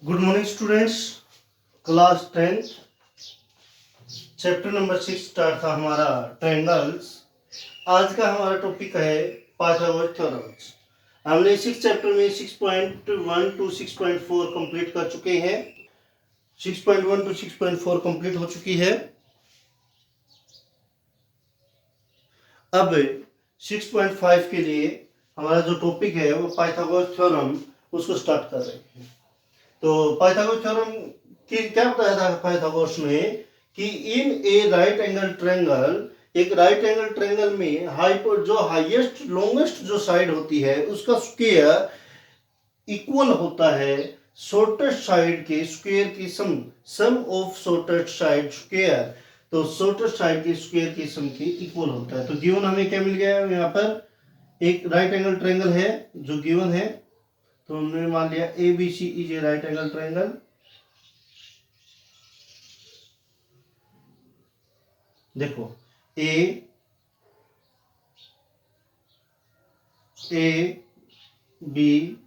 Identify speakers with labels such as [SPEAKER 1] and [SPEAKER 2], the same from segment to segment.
[SPEAKER 1] Good morning students. Class 10 chapter number 6 start था हमारा triangles. आज का हमारा टॉपिक है पाइथागोरस थ्योरम्स। हमने 6 चैप्टर में 6.1 टू 6.4 कंप्लीट कर चुके हैं। 6.1 टू 6.4 कंप्लीट हो चुकी है। अब 6.5 के लिए हमारा जो टॉपिक है वो पाइथागोरस थ्योरम, उसको स्टार्ट कर रहे हैं। तो पाइथागोरस थ्योरम की क्या बताया था पाइथागोरस ने कि इन ए राइट एंगल ट्रायंगल, एक राइट एंगल ट्रायंगल में जो हाईएस्ट लॉन्गेस्ट जो साइड होती है उसका स्क्वायर इक्वल होता है शॉर्टेस्ट साइड के स्क्वायर की सम ऑफ शॉर्टेस्ट साइड स्क्वायर। तो शॉर्टेस्ट साइड के स्क्वायर की सम के इक्वल होता है। तो गिवन हमें क्या मिल गया, यहाँ पर एक राइट एंगल ट्रायंगल है जो गिवन है। तो हमने मान लिया A B C is a right angle triangle. देखो A B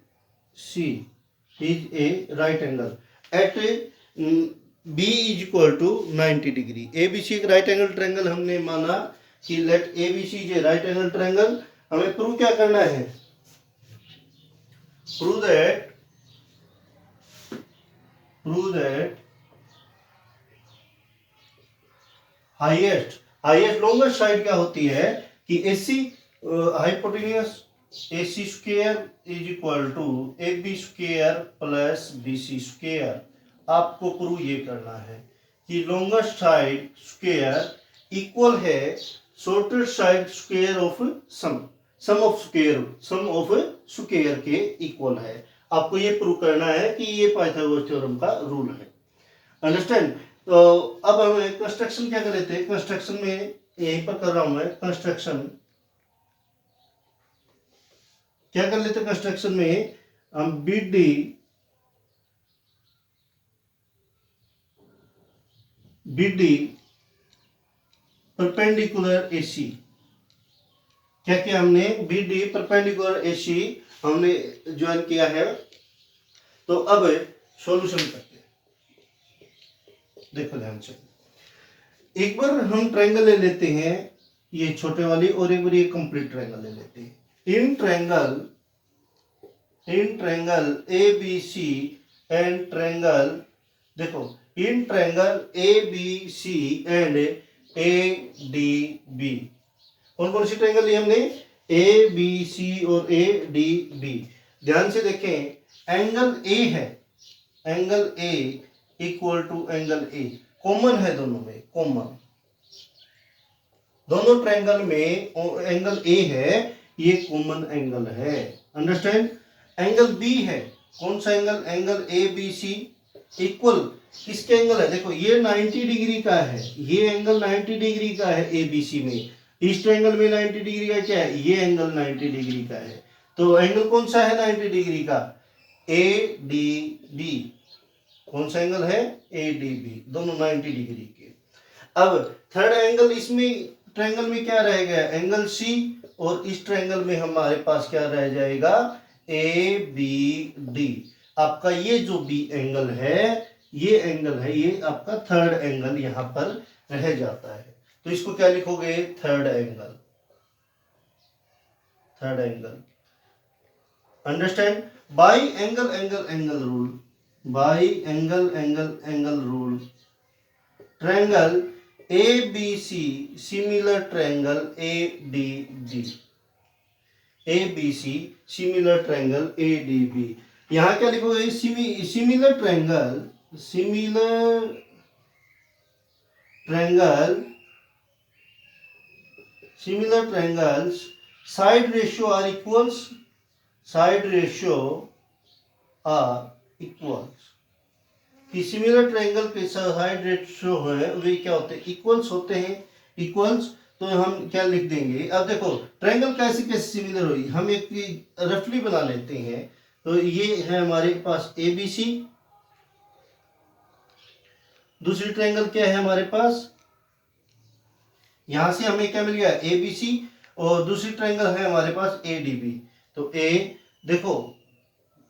[SPEAKER 1] C is a right angle at B is equal to 90 degree. A B C एक राइट एंगल ट्रायंगल हमने माना कि let A B C is a right angle triangle. हमें prove क्या करना है, prove that highest longest side क्या होती है कि AC hypotenuse AC square is equal to AB square plus BC square. आपको प्रूव ये करना है कि लॉन्गेस्ट साइड स्क्वायर इक्वल है shortest side square of sum of square के इक्वल है। आपको ये प्रूव करना है कि ये पाइथागोरस थ्योरम का रूल है। अंडरस्टैंड। तो अब हम कंस्ट्रक्शन क्या कर रहे थे, कंस्ट्रक्शन में यहीं पर कर रहा हूं मैं कंस्ट्रक्शन। क्या कर लेते कंस्ट्रक्शन में, हम BD परपेंडिकुलर AC, क्या किया हमने, BD परपेंडिकुलर AC हमने ज्वाइन किया है। तो अब सॉल्यूशन करते हैं। देखो ध्यान से, एक बार हम ट्रायंगल ले लेते हैं ये छोटे वाली, और एक बार ये कंप्लीट ट्रायंगल ले लेते हैं। In triangle ABC and triangle, देखो in triangle ABC and ADB, कौन कौन सी ट्रायंगल ली हमने, ABC और ADB। ध्यान से देखें, एंगल A है, angle A equal to angle A common है, दोनों में कॉमन, दोनों ट्रायंगल में एंगल A है, ये कॉमन एंगल है। अंडरस्टैंड। एंगल B है, कौन सा एंगल, एंगल ABC इक्वल किसके एंगल है, देखो ये 90 डिग्री का है, ये एंगल 90 डिग्री का है ABC में। इस ट्रायंगल में 90 डिग्री का क्या है, ये एंगल 90 डिग्री का है। तो एंगल कौन सा है 90 डिग्री का, ADB। कौन सा एंगल है, ADB, दोनों 90 डिग्री के। अब थर्ड एंगल इसमें ट्रायंगल में क्या रहेगा, एंगल C, और इस ट्रायंगल में हमारे पास क्या रह जाएगा, ABD। आपका ये जो B एंगल है, ये एंगल है, ये आपका थर्ड एंगल यहां पर रह जाता है। तो इसको क्या लिखोगे, third angle. Understand. By angle rule, by angle rule, triangle ABC similar triangle ADB, ABC similar triangle ADB। यहां क्या लिखोगे, similar triangles side ratio are equals, कि सिमिलर ट्रायंगल के साइड रेशियो है वे क्या होते हैं, इक्वल्स होते हैं, इक्वल्स। तो हम क्या लिख देंगे, अब देखो ट्रायंगल कैसे कैसे सिमिलर हुई, हम एक रफली बना लेते हैं। तो ये है हमारे पास ABC, दूसरी ट्रायंगल क्या है हमारे पास, यहां से हमें क्या मिल गया, ABC, और दूसरी ट्रायंगल है हमारे पास ADB। तो देखो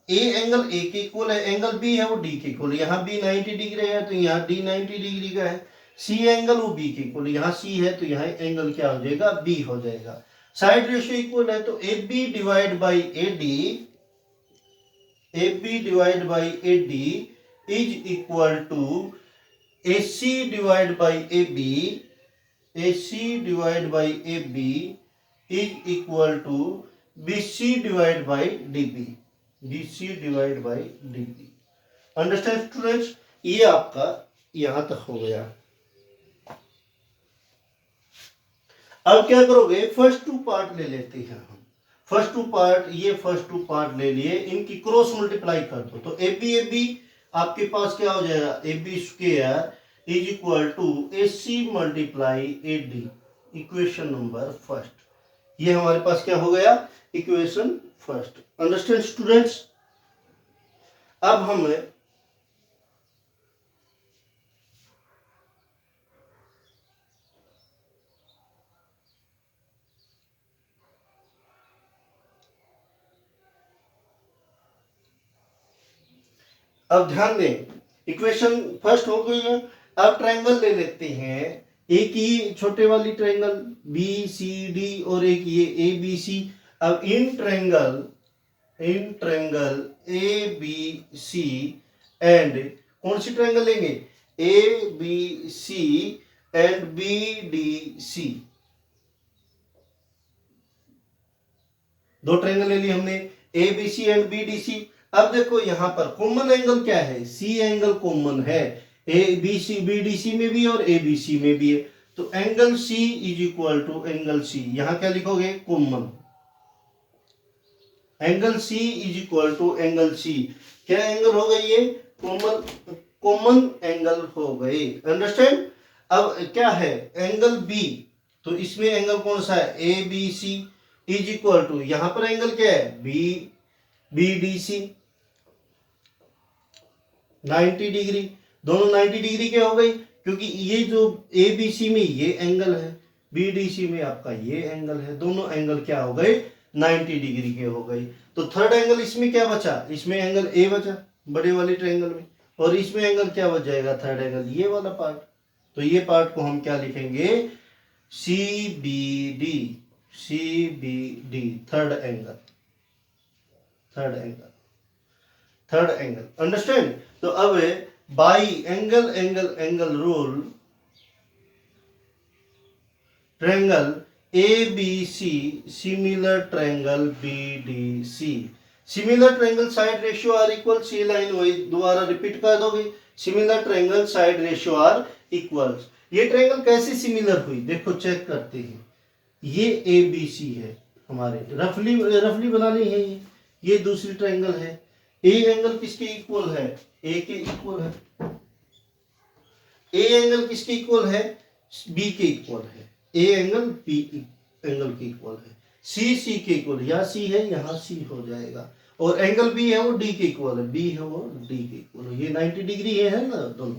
[SPEAKER 1] ए एंगल ए के इक्वल है, एंगल बी है वो डी के इक्वल है, यहाँ बी 90 डिग्री है तो यहाँ डी 90 डिग्री का है। सी एंगल वो बी के इक्वल, यहाँ सी है तो यहाँ एंगल क्या हो जाएगा, बी हो जाएगा। साइड रेशियो इक्वल है तो A B divide by A D, A B divide by A D is equal to A C divide by A B, A C divide by A B is equal to B C divide by D B, B C divide by D B. Understand students, ये आपका यहां तक हो गया। अब क्या करोगे, first two part ले लेते हैं हम। फर्स्ट टू पार्ट, ये फर्स्ट टू पार्ट ले लिए, इनकी क्रॉस मल्टीप्लाई कर दो तो ए बी आपके पास क्या हो जाएगा, A B square is equal to A C multiply A D, equation number first. ये हमारे पास क्या हो गया, इक्वेशन फर्स्ट। अंडरस्टैंड स्टूडेंट्स, अब हमें अब ध्यान दें, इक्वेशन फर्स्ट हो गई है। अब ट्रायंगल ले लेते हैं, एक ही छोटे वाली ट्रायंगल बी सी डी और एक ये ए बी सी। अब in triangle A B C and कौन सी ट्रायंगल लेंगे, A B C and B D C, दो ट्रायंगल ले लिए हमने, A B C and B D C. अब देखो यहां पर कॉमन एंगल क्या है, सी एंगल कॉमन है, A B C B D C में भी और ए बी सी में भी है, तो angle C is equal to angle C, यहां क्या लिखोगे, common, angle C is equal to angle C. क्या एंगल हो गई, ये कॉमन एंगल हो गए। अंडरस्टैंड। अब क्या है, एंगल बी, तो इसमें एंगल कौन सा है, A B C is equal to, यहां पर एंगल क्या है, बी डी सी 90 डिग्री, दोनों 90 डिग्री के हो गई, क्योंकि ये जो ए बी सी में ये एंगल है, बी डी सी में आपका ये एंगल है, दोनों एंगल क्या हो गए, 90 डिग्री के हो गए। तो थर्ड एंगल इसमें क्या बचा, इसमें एंगल ए बचा बड़े वाले ट्रायंगल में, और इसमें एंगल क्या बच जाएगा, थर्ड एंगल ये वाला पार्ट। तो ये पार्ट को हम क्या लिखेंगे, C B D, third angle, understand. तो अब by angle rule, triangle A B C similar triangle B D C, similar triangle side ratio are equal, see line वही दोबारा रिपीट कर दोगे, similar triangle side ratio are equals. ये triangle कैसे similar हुई, देखो चेक करते हैं। ये ए बी सी है हमारे, रफली बनानी है ये दूसरी ट्रायंगल है। ए एंगल किसके इक्वल है, ए के इक्वल है, ए एंगल किसके इक्वल है, बी के इक्वल है, ए एंगल बी एंगल के इक्वल है, सी के इक्वल, यहाँ सी है यहाँ सी हो जाएगा, और एंगल बी है वो डी के इक्वल है, बी है वो डी के इक्वल है, ये 90 डिग्री है ना दोनों।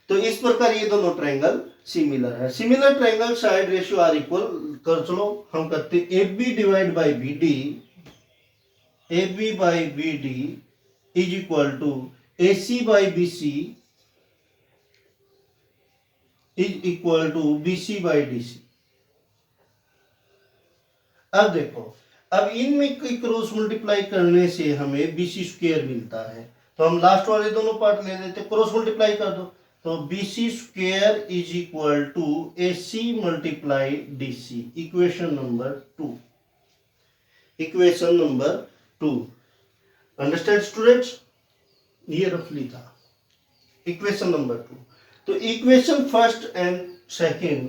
[SPEAKER 1] तो इस प्रकार ये दोनों ट्रायंगल सिमिलर है। Similar triangle side ratio are equal कर, चलो हम करते हैं, A B divide by B D, A B by B D is equal to A C by B C is equal to B C by D C. अब देखो, अब इनमें कोई क्रॉस मल्टीप्लाई करने से हमें बी सी स्क्वायर मिलता है, तो हम लास्ट वाले दोनों पार्ट ले लेते, क्रॉस मल्टीप्लाई कर दो, तो B C square is equal to A C multiply D C, equation number 2, equation number 2। Understand students, ये रफली था इक्वेशन नंबर 2। तो equation first and second,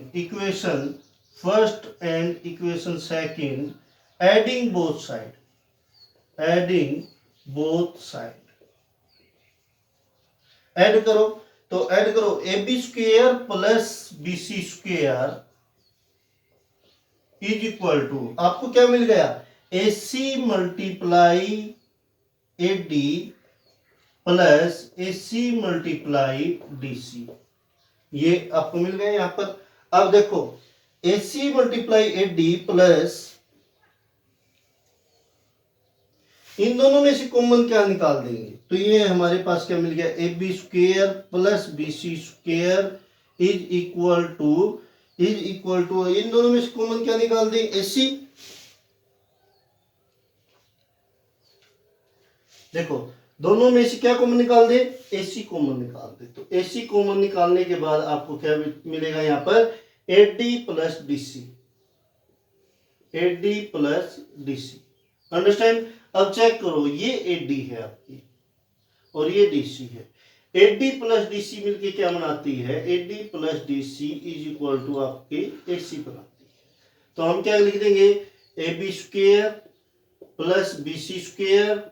[SPEAKER 1] adding both side, add करो, तो ऐड करो A B square plus B C square is equal to, आपको क्या मिल गया, A C multiply A D plus A C multiply D C, ये आपको मिल गया यहां पर। अब देखो, ए C multiply A D plus इन दोनों में से कॉमन क्या निकाल देंगे, तो ये हमारे पास क्या मिल गया, A B square plus B C square is equal to इन दोनों में से कॉमन क्या निकाल दें, ए सी। देखो दोनों में से क्या कॉमन निकाल दे, ए सी कॉमन निकाल दे। तो ए सी कॉमन निकालने के बाद आपको क्या मिलेगा यहाँ पर, A D plus D C, A D plus D C. Understand. अब चेक करो, ये ए डी है आपकी और ये डी सी है। A D plus D C मिलकर क्या बनाती है, A D plus D C is equal to आपके ए सी बनाती है। तो हम क्या लिख देंगे, A B square plus B C square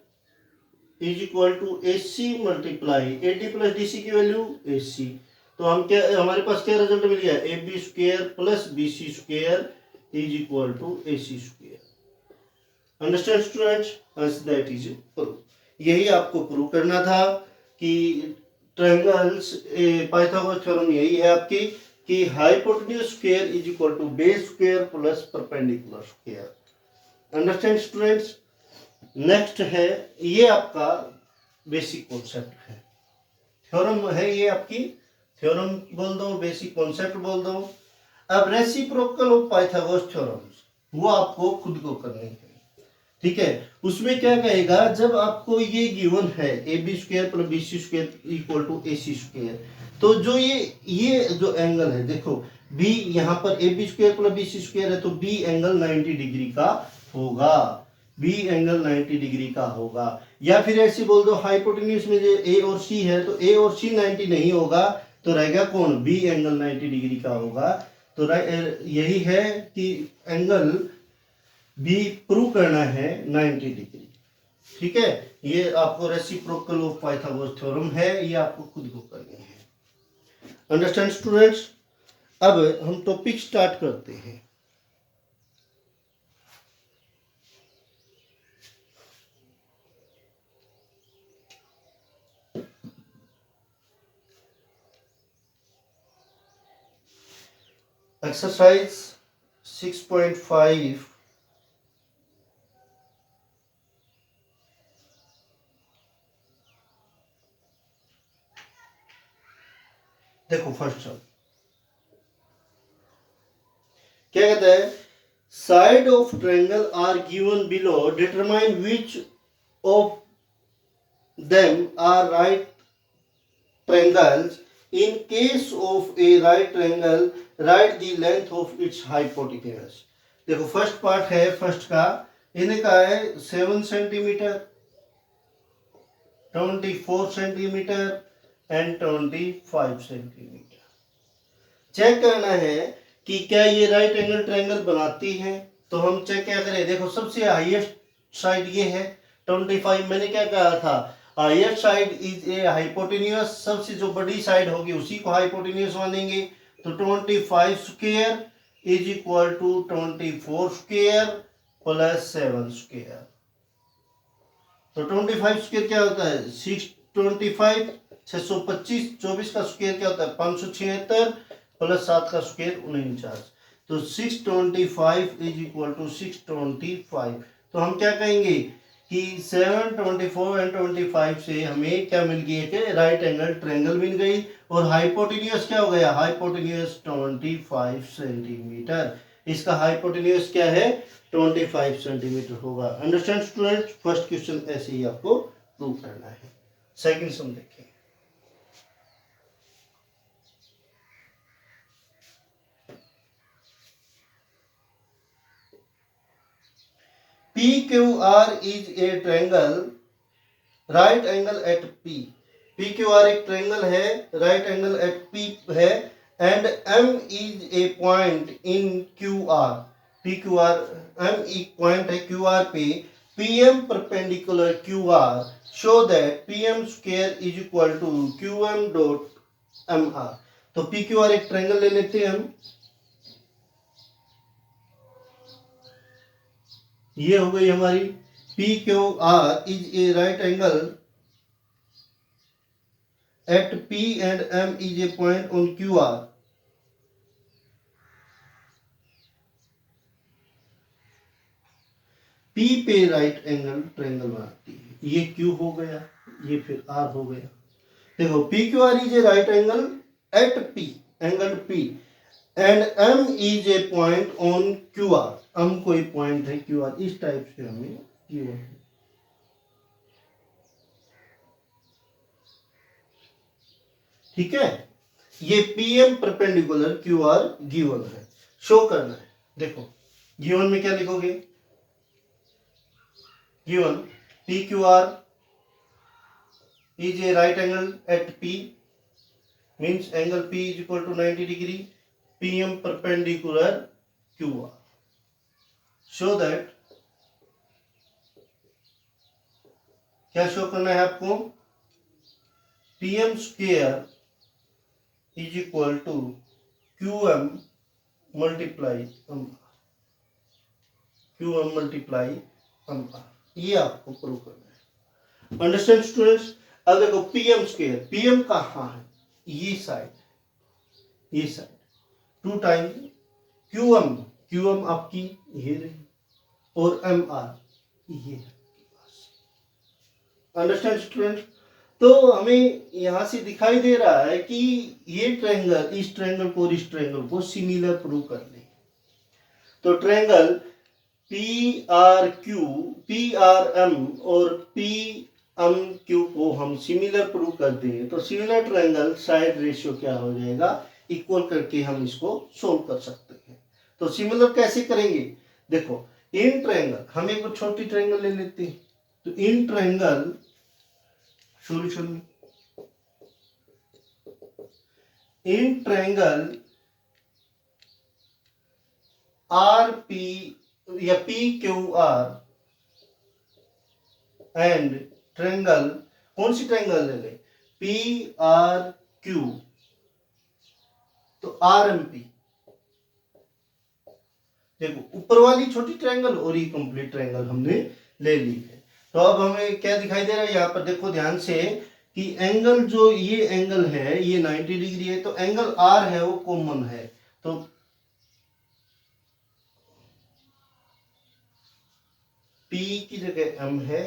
[SPEAKER 1] is equal to A C multiply A D plus D C की वैल्यू ए सी। तो हम क्या, हमारे पास क्या रिजल्ट मिल गया, A B square plus B C square is equal to A C square. Understand students, that is proof. यही आपको प्रूव करना था कि ट्रायंगल्स, पाइथागोरस थ्योरम यही है आपकी कि hypotenuse square is equal to base square plus perpendicular square. Understand students. Next है, ये आपका बेसिक कॉन्सेप्ट है, थ्योरम है ये आपकी, थ्योरम बोल दो, बेसिक कॉन्सेप्ट बोल दो। अब रेसिप्रोकल ऑफ पाइथागोरस थ्योरम्स वो आपको खुद को करनी है, ठीक है। उसमें क्या कहेगा, जब आपको ये गिवन है A B square plus B C square equal to A C square, तो जो ये जो एंगल है, देखो बी, यहाँ पर A B square plus B C square है तो बी एंगल 90 डिग्री का होगा, बी एंगल 90 डिग्री का होगा। या फिर ऐसे बोल दो, हाइपोटेन्यूज में जो ए और सी है तो ए और सी 90 नहीं होगा, तो रहेगा कौन, बी एंगल 90 डिग्री का होगा। तो यही है कि एंगल बी प्रूव करना है 90 डिग्री, ठीक है। ये आपको रेसिप्रोकल ऑफ पाइथागोरस थ्योरम है, ये आपको खुद को करनी है। Understand students. अब हम टॉपिक स्टार्ट करते हैं। एक्सरसाइज 6.5 देखो, फर्स्ट क्या कहता है, side of triangle are given below, determine which of them are right triangles, in case of a right triangle write the length of its hypotenuse. देखो first part है, first का इन्हें का है 7 centimetre, 24 centimetre and 25 centimetre. Check करना है कि क्या ये राइट एंगल ट्रायंगल बनाती है। तो हम चेक क्या करें, देखो सबसे हाईएस्ट साइड ये है 25, मैंने क्या कहा था, highest side is a hypotenuse, सबसे जो बड़ी साइड होगी उसी को हाइपोटेन्यूज मानेंगे। तो 25 square is equal to 24 square plus 7 square. तो 25 स्क्वायर क्या होता है, 625, 625, 24 का स्क्वायर क्या होता है 576 प्लस 7 का स्क्वायर 49। तो 625 इज इक्वल टू 625। तो हम क्या कहेंगे कि 7, 24 एंड 25 से हमें क्या मिल गई है कि राइट एंगल ट्रायंगल मिल गई। और हाइपोटेन्यूज क्या हो गया, हाइपोटेन्यूज 25 सेंटीमीटर। इसका हाइपोटेन्यूज क्या है, 25 सेंटीमीटर होगा। Understand student. फर्स्ट क्वेश्चन ऐसे ही आपको प्रूव करना है। सेकंड सम देखिए, PQR is a triangle, right angle at P। PQR एक ट्रायंगल है, राइट एंगल एट P है, and M is a point in QR। PQR M एक पॉइंट है QR पे, PM perpendicular QR, show that PM square is equal to QM dot MR। तो PQR एक triangle ले लेते हैं हम, ये हो गई हमारी PQR is a right angle at P and M is a point on QR। P पे राइट एंगल ट्रायंगल बनाती है। ये Q हो गया, ये फिर R हो गया। देखो PQR is a right angle at P, angle P, and M is a point on QR। M कोई पॉइंट है QR, इस टाइप से हमें Q1 ठीक है। ये PM परपेंडिकुलर QR गिवन है, शो करना है। देखो गिवन में क्या लिखोगे, given PQR is a right angle at P, means angle P is equal to 90 degree, PM perpendicular QR. Show that, क्या शो करना है आपको, PM square is equal to QM multiply QM multiply MR, ये आपको prove करना है। Understand students. अब देखो PM स्क्वायर, PM कहाँ है, ये साइड, ये साइड 2 टाइम QM, QM आपकी ये रही, और MR ये है। Understand student. तो हमें यहां से दिखाई दे रहा है कि ये ट्रायंगल इस ट्रायंगल को और इस ट्रायंगल को सिमिलर प्रूव कर ले। तो ट्रायंगल PRQ, PRM और PMQ को हम सिमिलर प्रूव कर देंगे तो सिमिलर ट्रायंगल साइड रेशियो क्या हो जाएगा, इक्वल करके हम इसको सोल्व कर सकते हैं। तो सिमिलर कैसे करेंगे, देखो इन ट्रायंगल, हम एक छोटी ट्रायंगल ले लेते हैं। तो इन ट्रायंगल सॉल्यूशन में, इन ट्रायंगल RP या PQR एंड ट्रायंगल, कौन सी ट्रायंगल ले ले, PRQ तो RMP। देखो ऊपर वाली छोटी ट्रायंगल और ये कंप्लीट ट्रायंगल हमने ले ली है। तो अब हमें क्या दिखाई दे रहा है यहाँ पर, देखो ध्यान से कि एंगल जो ये एंगल है ये 90 डिग्री है, तो एंगल R है वो कॉमन है। तो P की जगह M है,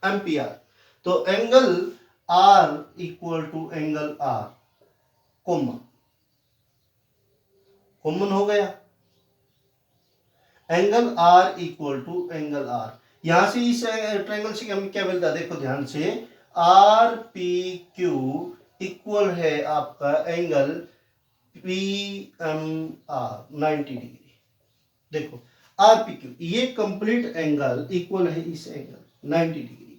[SPEAKER 1] MPR। तो angle R equal to angle R common, common हो गया। Angle R equal to angle R, यहां से इस ट्रायंगल से हमें क्या मिलता है, देखो ध्यान से, RPQ इक्वल है आपका एंगल PMR 90 डिग्री। देखो RPQ ये कंप्लीट एंगल इक्वल है इस एंगल 90 डिग्री के,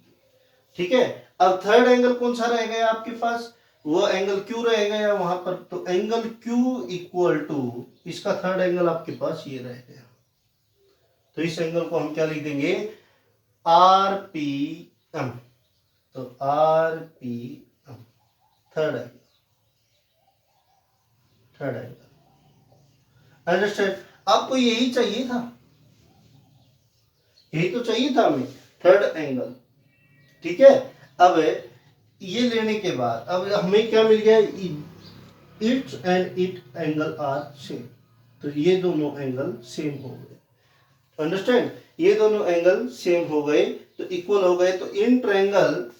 [SPEAKER 1] ठीक है। अब थर्ड एंगल कौन सा रहेगा आपके पास, वो एंगल Q रहेगा या वहां पर, तो एंगल Q इक्वल टू इसका थर्ड एंगल आपके पास ये रहेगा। तो इस एंगल को हम क्या लिख देंगे, RPM। तो RPM third angle, third angle. Understand, आपको यही चाहिए था, यही तो चाहिए था हमें, थर्ड एंगल, ठीक है। अब ये लेने के बाद अब हमें क्या मिल गया, it's and it angle R same. तो ये दोनों एंगल सेम हो गए, अंडरस्टैंड, ये दोनों एंगल सेम हो गए तो इक्वल हो गए। तो इन ट्रायंगल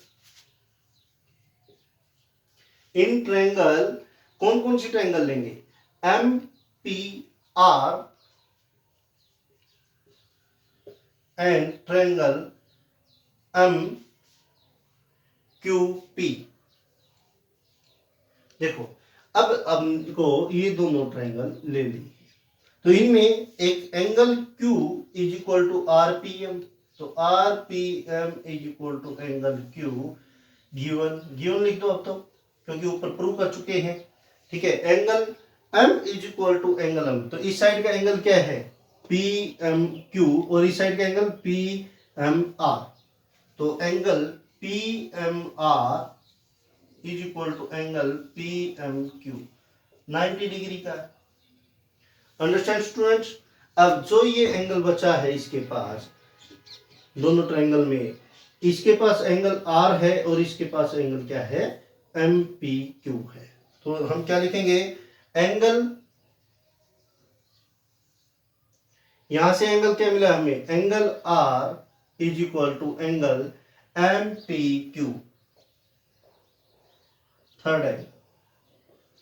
[SPEAKER 1] कौन कौन सी ट्रायंगल लेंगे, MPR एंड ट्रायंगल MQP। देखो अब को ये दोनों ट्रायंगल ले ली, तो इनमें एक angle Q is equal to RPM, तो RPM is equal to angle Q given, given लिख दो अब तो, क्योंकि ऊपर प्रूव कर चुके हैं, ठीक है। Angle M is equal to angle M, तो इस साइड का एंगल क्या है PMQ और इस साइड का एंगल PMR। तो angle PMR is equal to angle PMQ 90 degree का। Understand students. अब जो ये एंगल बचा है इसके पास, दोनों ट्रायंगल में इसके पास एंगल R है और इसके पास एंगल क्या है MPQ है। तो हम क्या लिखेंगे, एंगल यहां से एंगल क्या मिला हमें, angle R is equal to angle M P Q, third angle,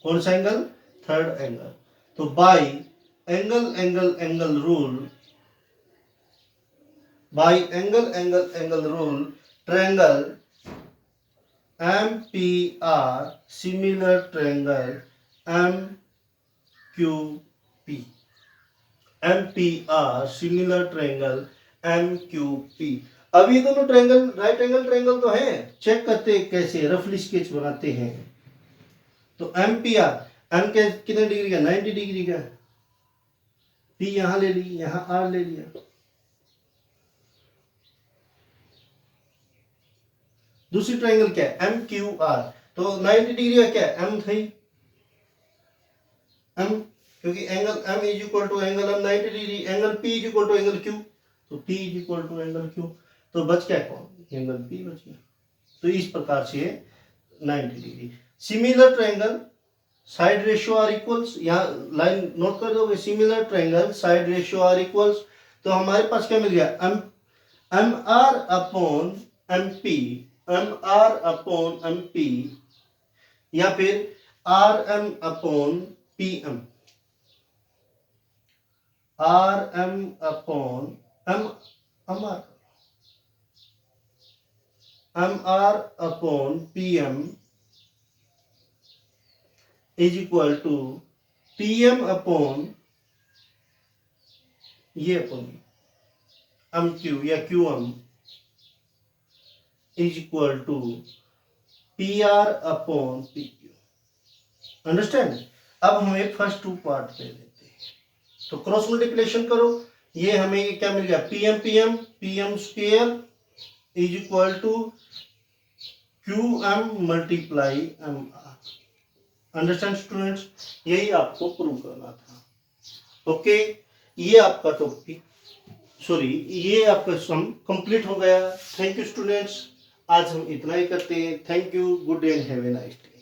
[SPEAKER 1] कौन सा एंगल, थर्ड एंगल। तो by angle angle angle rule, by angle angle angle rule, triangle M P R similar triangle M Q P, M P R similar triangle M Q P. अब ये दोनों triangle right angle triangle तो है, check करते हैं कैसे, रफली sketch बनाते हैं। तो एम पी आर, एम के कितने डिग्री का, 90 डिग्री का, पी यहां ले ली, यहां आर ले लिया। दूसरी ट्रायंगल क्या है, एम क्यू आर, तो 90 डिग्री का क्या है, एम थी, एम, क्योंकि angle M is equal to angle M 90 degree, angle P is equal to angle Q, तो P is equal to angle Q, तो बच क्या कौन, एंगल पी बच गया। तो इस प्रकार से 90 degree. Similar triangle side ratio are equals, यहाँ लाइन नोट कर दोगे, similar triangle side ratio are equals, तो हमारे पास क्या मिल गया, M M R upon M P, M R upon M P, या फिर R M upon P M, R M upon M M R upon P M is equal to P M upon ये upon M Q या Q M is equal to P R upon P Q. Understand. अब हमें first two part पे लेते हैं, तो cross multiplication करो, ये हमें क्या मिल गया, P M square is equal to Q M multiply M R. Understand students, यही आपको प्रूव करना था। ओके, ये आपका टॉपिक, सॉरी ये आपका सम कंप्लीट हो गया। थैंक यू स्टूडेंट्स, आज हम इतना ही करते हैं। Thank you, good day and have a nice day.